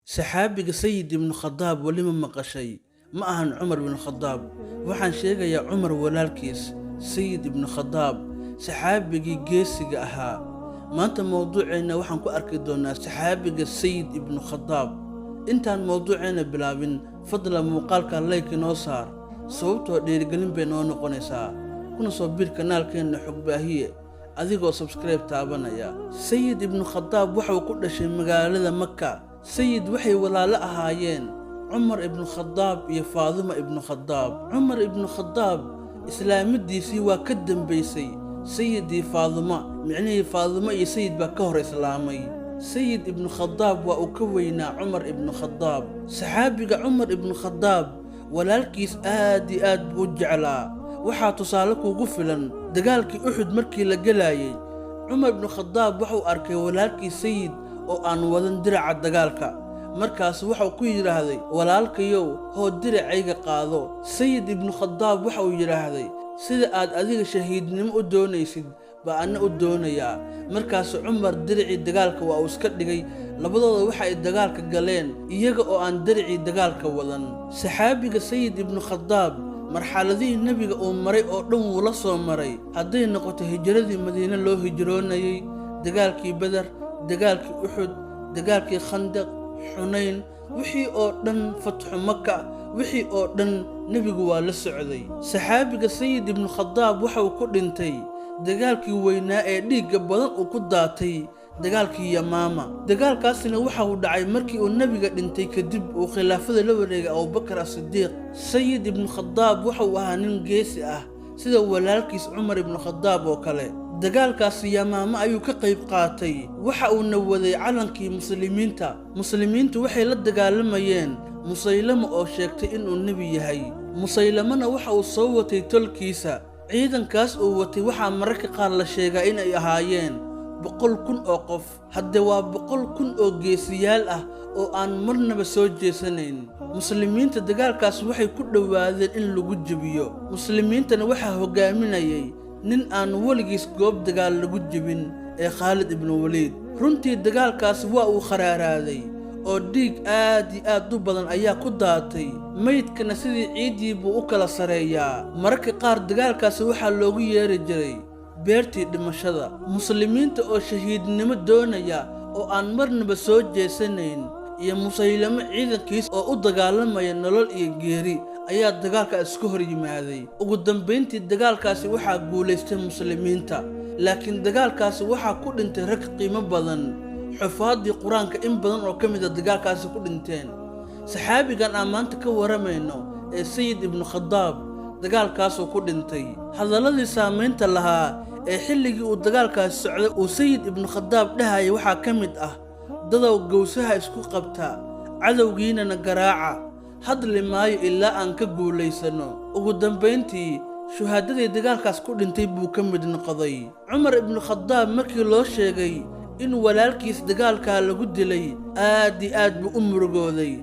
saxaabiga sayid ibnu khadaab weli ma maqashay ma ahan cumar ibnu khadaab waxaan sheegayaa cumar walaalkiis sayid ibnu khadaab saxaabigii geesiga ahaa maanta mowduuceenna waxaan ku arki doonaa saxaabiga sayid ibnu khadaab intaan mowduuceenna bilaabin fadlan muuqaalka like inoo saar sababtoo dhiirigelin bay noo noqonaysaa kuna soo bir kanaalkeenna xogbaahiye adigoo subscribe taabanaya sayid ibnu khadaab waxuu ku dhashay magaalada Makka sayid waxay walaalo ahaayeen cumar ibnu khadaab iyo faaduma ibnu khadaab cumar ibnu khadaab islaamadiisii waa ka dambaysay sayidii faaduma micnihii faaduma iyo sayid baa ka hor islaamay sayid ibnu khadaab waa uu ka weynaa cumar ibnu khadaab saxaabiga cumar ibnu khadaab walaalkiis aad iyo aad buu u jeclaa waxaa tusaale kuugu filan dagaalkii Uxud markii la galayay cumar ibnu khadaab wuxuu arkay walaalkii sayid oo aan wadan diraca dagaalka markaas wuxuu ku yiraahday walaalkayow hoo diracayga qaado sayid ibnu khadaab wuxuu yiraahday sida aad adiga shahiidnimo u doonaysid baa ana u doonayaa markaas cumar diracii dagaalka waa uu iska dhigay labadooda waxa ay dagaalka galeen iyaga oo aan diracii dagaalka wadan saxaabiga sayid ibnu khadaab marxaladihii nabiga uu maray oo dhan wuu la soo maray hadday noqoto hijradii madiina loo hijroonayay dagaalkii badar dagaalkii Uxud dagaalkii Khandaq Xunayn wixii oo dhan fatxu Makka wixii oo dhan nabigu waa la socday saxaabiga sayid ibnu khadaab wuxuu ku dhintay dagaalkii weynaa ee dhiigga badan uu ku daatay dagaalkii Yamaama dagaalkaasina waxa uu dhacay markii uu nabiga dhintay kadib uu khilaafada la wareegay Abubakar as-Siddiq sayid ibnu khadaab wuxuu ahaa nin geesi ah sida walaalkiis cumar ibnu khadaab oo kale dagaalkaas Yamaama ayuu ka qayb qaatay waxa uu nawaday calankii muslimiintu waxay la dagaalamayeen Musaylama oo sheegtay inuu nabi yahay Musaylamana waxa uu soo watay tolkiisa ciidankaas uu watay waxa mararka qaar la sheegaa in ay ahaayeen 100,000 oo qof hadda waa 100,000 oo geesiyaal ah oo aan marnaba soo jeesanayn muslimiinta dagaalkaas waxay ku dhawaadeen in lagu jabiyo muslimiintana waxa hogaaminayay nin aan waligiis goob dagaal lagu jabin ee Khalid ibn Walid runtii dagaalkaas waa uu kharaaraaday oo dhiig aad iyo aad u badan ayaa ku daatay maydkana sidii ciidii buu u kala sareeyaa mararka qaar dagaalkaas waxa loogu yeeri jiray beertii dhimashada muslimiinta oo shahiidnimo doonaya oo aan marnaba soo jeesanayn iyo Musaylama ciidankiis oo u dagaalamaya nolol iyo geeri ayaa dagaalka isku hor yimaaday ugu dambeyntii dagaalkaasi waxa guuleystay muslimiinta laakiin dagaalkaasi waxa ku dhintay rag qiimo badan xufaadii quraanka in badan oo kamid ah dagaalkaasi ku dhinteen saxaabigan aan maanta ka waramayno ee sayid ibnu khadaab dagaalkaas uu ku dhintay hadaladii saameynta lahaa ee xilligii uu dagaalkaas socday uu sayid ibnu khadaab dhahay waxa kamid ah dadaw gowsaha isku qabta cadawgiina garaaca hadli maayo ilaa aan ka guuleysano ugu dambeyntii shuhaadadii dagaalkaas ku dhintay buu ka mid noqday cumar ibnu khadaab markii loo sheegay in walaalkiis dagaalka lagu dilay aad iyo aad buu u murugooday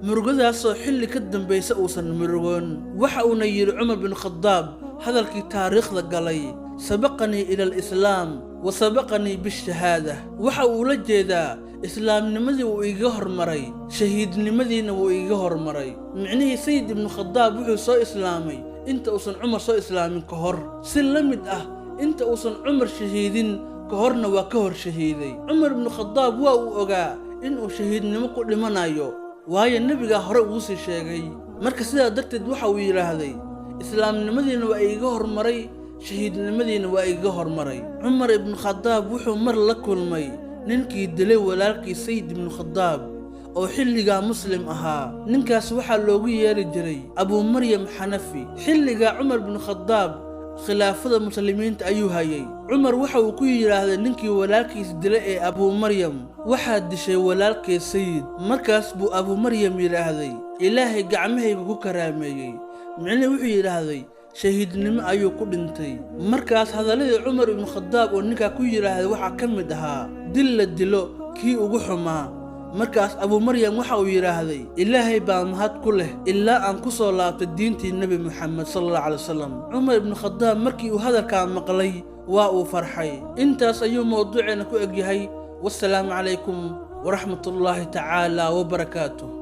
murugadaasoo xilli ka dambaysa uusan murugoon waxa uuna yiri cumar ibnu khadaab hadalkii taariikhda galay sabaqanii ila al-islaam wa sabaqanii bish-shahaada waxa uu la jeedaa islaamnimadii uu iga hormaray shahiidnimadiina uu iga hormaray micnihii sayid ibnu khadaab wuxuu soo islaamay inta uusan cumar soo islaamin ka hor si la mid ah inta uusan cumar shahiidin ka horna waa ka hor shahiiday cumar ibnu khadaab waa uu ogaa inuu shahiidnimo ku dhimanayo waayo nabiga hore uu sii sheegay marka sidaa darteed waxa uu yiraahday islaamnimadiina waa iga hormaray shahiidnimadiina waa iga hormaray cumar ibnu khadaab wuxuu mar la kulmay ninkii dilay walaalkii sayid ibnu khadaab oo xilligaa muslim ahaa ninkaas waxa loogu yeeri jiray Abu Maryam Hanafi xilligaa cumar ibnu khadaab khilaafada muslimiinta ayuu hayay cumar waxa uu ku yiraahday ninkii walaalkiis dilay ee Abu Maryam waxa dishay walaalkii sayid markaas buu Abu Maryam yiraahday ilaahay gacmahayga ku karaameeyay micnihii wuxuu yiraahday shahiidnimo ayuu ku dhintay markaas hadaladii cumar ibnu khadaab oo ninka ku yiraahday waxa kamid ahaa dil la dilo kii ugu xumaa markaas Abu Maryam waxa uu yiraahday ilaahay baa mahad ku leh ilaa aan ku soo laabtay diintii Nabi Muhammad sallallahu alayhi wasallam cumar ibnu khadaab markii uu hadalka maqlay waa uu farxay intaas ayuu mowduuceena ku egyahay wassalaamu calaykum waraxmatullaahi tacaala wabarakaatuh.